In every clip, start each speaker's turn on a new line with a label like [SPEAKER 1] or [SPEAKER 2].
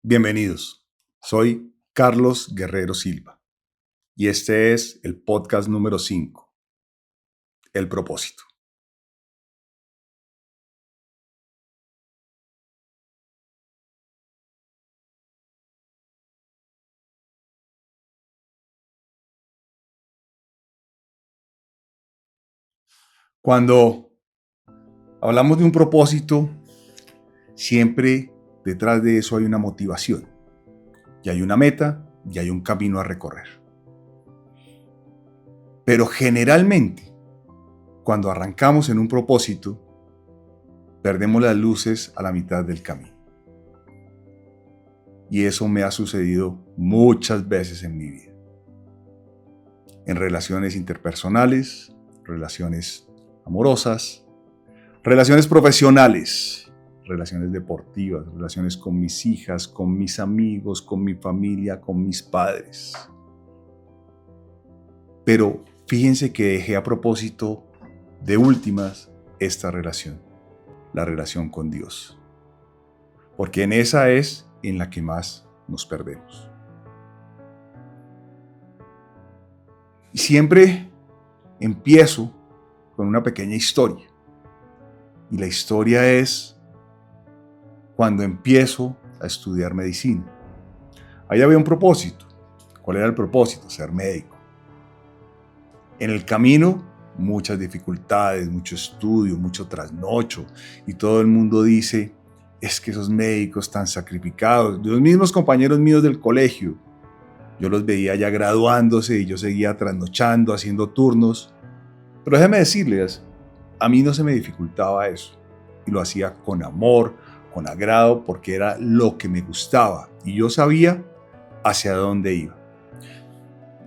[SPEAKER 1] Bienvenidos, soy Carlos Guerrero Silva y este es el podcast número 5, El propósito. Cuando hablamos de un propósito, siempre detrás de eso hay una motivación, y hay una meta y hay un camino a recorrer. Pero generalmente, cuando arrancamos en un propósito, perdemos las luces a la mitad del camino. Y eso me ha sucedido muchas veces en mi vida. En relaciones interpersonales, relaciones amorosas, relaciones profesionales, relaciones deportivas, relaciones con mis hijas, con mis amigos, con mi familia, con mis padres. Pero fíjense que dejé a propósito de últimas esta relación, la relación con Dios. Porque en esa es en la que más nos perdemos. Y siempre empiezo con una pequeña historia. Y la historia es cuando empiezo a estudiar medicina. Ahí había un propósito. ¿Cuál era el propósito? Ser médico. En el camino, muchas dificultades, mucho estudio, mucho trasnocho. Y todo el mundo dice, es que esos médicos tan sacrificados, los mismos compañeros míos del colegio, yo los veía ya graduándose y yo seguía trasnochando, haciendo turnos. Pero déjeme decirles, a mí no se me dificultaba eso. Y lo hacía con amor, con agrado, porque era lo que me gustaba. Y yo sabía hacia dónde iba.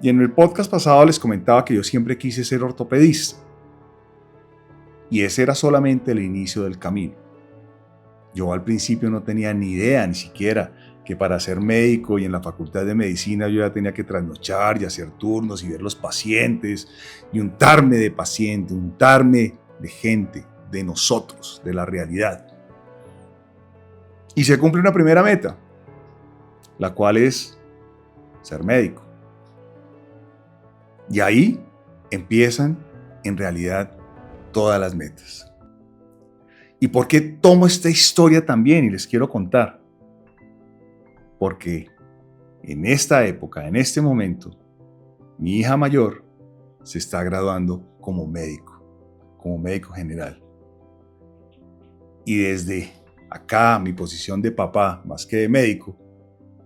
[SPEAKER 1] Y en el podcast pasado les comentaba que yo siempre quise ser ortopedista. Y ese era solamente el inicio del camino. Yo al principio no tenía ni idea, ni siquiera, que para ser médico y en la facultad de medicina yo ya tenía que trasnochar y hacer turnos y ver los pacientes y untarme de paciente, untarme de gente, de nosotros, de la realidad. Y se cumple una primera meta, la cual es ser médico. Y ahí empiezan, en realidad, todas las metas. ¿Y por qué tomo esta historia también y les quiero contar? Porque en esta época, en este momento, mi hija mayor se está graduando como médico general. Y desde acá, mi posición de papá, más que de médico,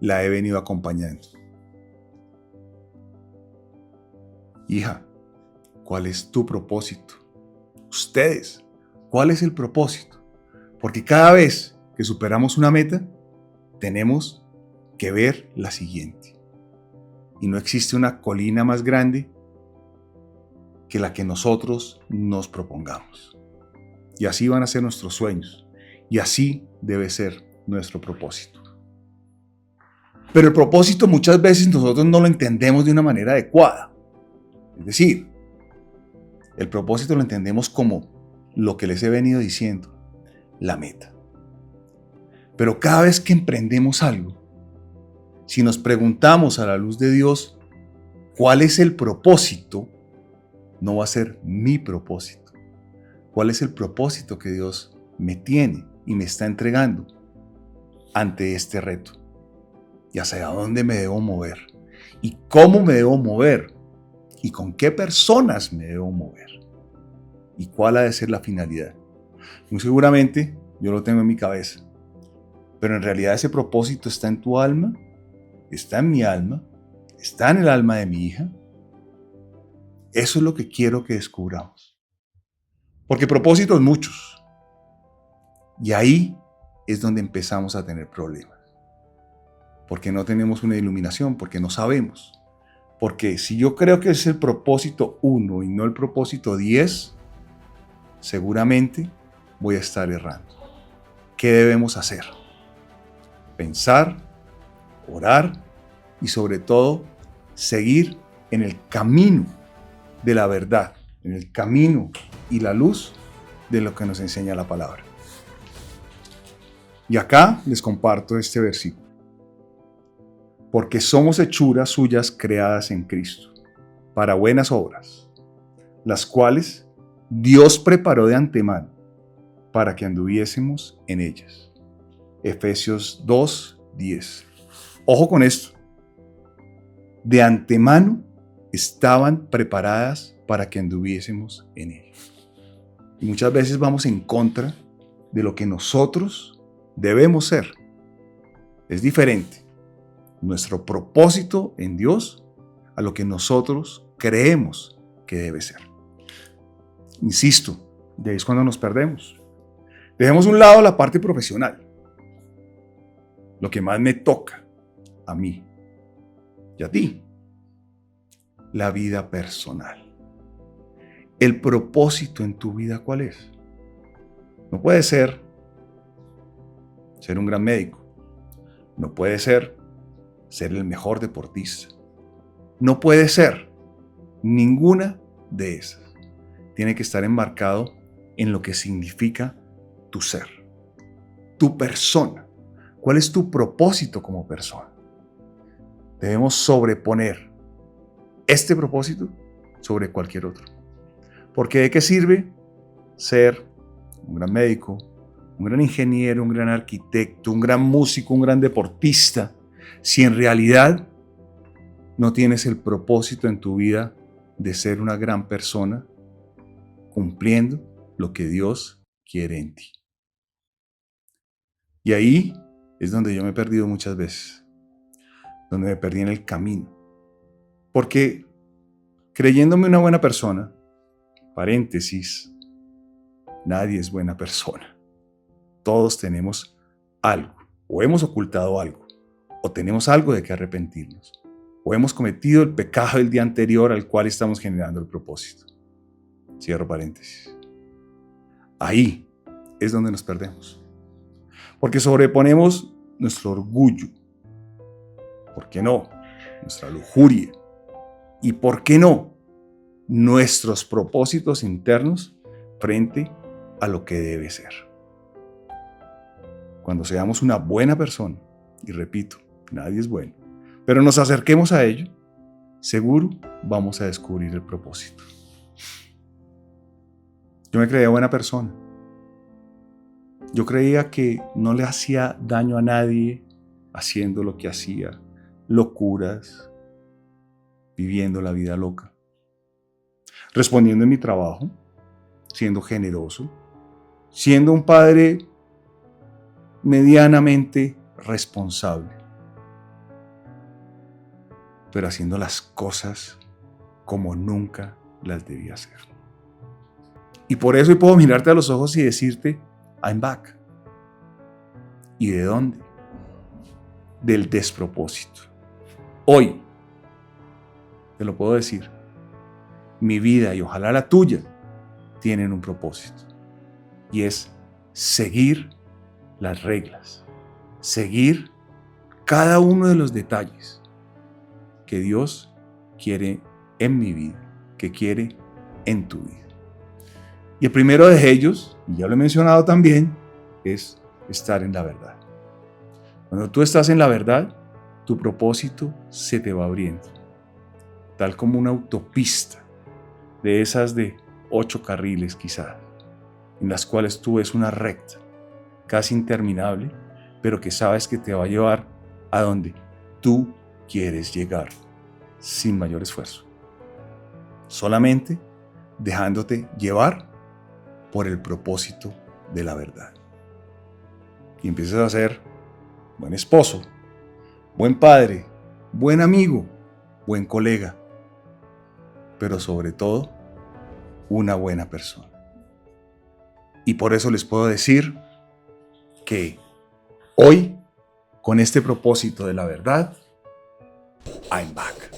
[SPEAKER 1] la he venido acompañando. Hija, ¿cuál es tu propósito? Ustedes, ¿cuál es el propósito? Porque cada vez que superamos una meta, tenemos que ver la siguiente. Y no existe una colina más grande que la que nosotros nos propongamos. Y así van a ser nuestros sueños. Y así debe ser nuestro propósito. Pero el propósito muchas veces nosotros no lo entendemos de una manera adecuada. Es decir, el propósito lo entendemos como lo que les he venido diciendo, la meta. Pero cada vez que emprendemos algo, si nos preguntamos a la luz de Dios, ¿cuál es el propósito? No va a ser mi propósito. ¿Cuál es el propósito que Dios me tiene y me está entregando ante este reto? ¿Y hacia dónde me debo mover? ¿Y cómo me debo mover? ¿Y con qué personas me debo mover? ¿Y cuál ha de ser la finalidad? Muy seguramente yo lo tengo en mi cabeza, pero en realidad ese propósito está en tu alma, está en mi alma, está en el alma de mi hija. Eso es lo que quiero que descubramos. Porque propósitos muchos. Y ahí es donde empezamos a tener problemas. Porque no tenemos una iluminación, porque no sabemos. Porque si yo creo que es el propósito 1 y no el propósito 10, seguramente voy a estar errando. ¿Qué debemos hacer? Pensar, orar y sobre todo seguir en el camino de la verdad, en el camino y la luz de lo que nos enseña la palabra. Y acá les comparto este versículo. porque somos hechuras suyas creadas en Cristo, para buenas obras, las cuales Dios preparó de antemano para que anduviésemos en ellas. Efesios 2:10. Ojo con esto. De antemano estaban preparadas para que anduviésemos en ellas. Y muchas veces vamos en contra de lo que nosotros debemos ser. Es diferente nuestro propósito en Dios a lo que nosotros creemos que debe ser. Insisto, de ahí es cuando nos perdemos. Dejemos a un lado la parte profesional, lo que más me toca a mí y a ti, la vida personal. El propósito en tu vida, ¿cuál es? No puede ser un gran médico, no puede ser el mejor deportista, no puede ser ninguna de esas. Tiene que estar enmarcado en lo que significa tu ser, tu persona. ¿Cuál es tu propósito como persona? Debemos sobreponer este propósito sobre cualquier otro. Porque ¿de qué sirve ser un gran médico, un gran ingeniero, un gran arquitecto, un gran músico, un gran deportista, si en realidad no tienes el propósito en tu vida de ser una gran persona cumpliendo lo que Dios quiere en ti? Y ahí es donde yo me he perdido muchas veces, donde me perdí en el camino. Porque creyéndome una buena persona, paréntesis, nadie es buena persona. Todos tenemos algo, o hemos ocultado algo, o tenemos algo de que arrepentirnos, o hemos cometido el pecado del día anterior al cual estamos generando el propósito. Cierro paréntesis. Ahí es donde nos perdemos. Porque sobreponemos nuestro orgullo, ¿por qué no? Nuestra lujuria, y ¿por qué no? Nuestros propósitos internos frente a lo que debe ser. Cuando seamos una buena persona, y repito, nadie es bueno, pero nos acerquemos a ello, seguro vamos a descubrir el propósito. Yo me creía buena persona. Yo creía que no le hacía daño a nadie haciendo lo que hacía, locuras, viviendo la vida loca, respondiendo en mi trabajo, siendo generoso, siendo un padre medianamente responsable, pero haciendo las cosas como nunca las debía hacer. Y por eso hoy puedo mirarte a los ojos y decirte, I'm back. ¿Y de dónde? Del despropósito. Hoy, te lo puedo decir, mi vida y ojalá la tuya tienen un propósito. Y es seguir las reglas, seguir cada uno de los detalles que Dios quiere en mi vida, que quiere en tu vida. Y el primero de ellos, y ya lo he mencionado también, es estar en la verdad. Cuando tú estás en la verdad, tu propósito se te va abriendo, tal como una autopista de esas de 8 carriles quizás, en las cuales tú ves una recta casi interminable, pero que sabes que te va a llevar a donde tú quieres llegar sin mayor esfuerzo, solamente dejándote llevar por el propósito de la verdad. Y empiezas a ser buen esposo, buen padre, buen amigo, buen colega, pero sobre todo, una buena persona. Y por eso les puedo decir que hoy, con este propósito de la verdad, I'm back.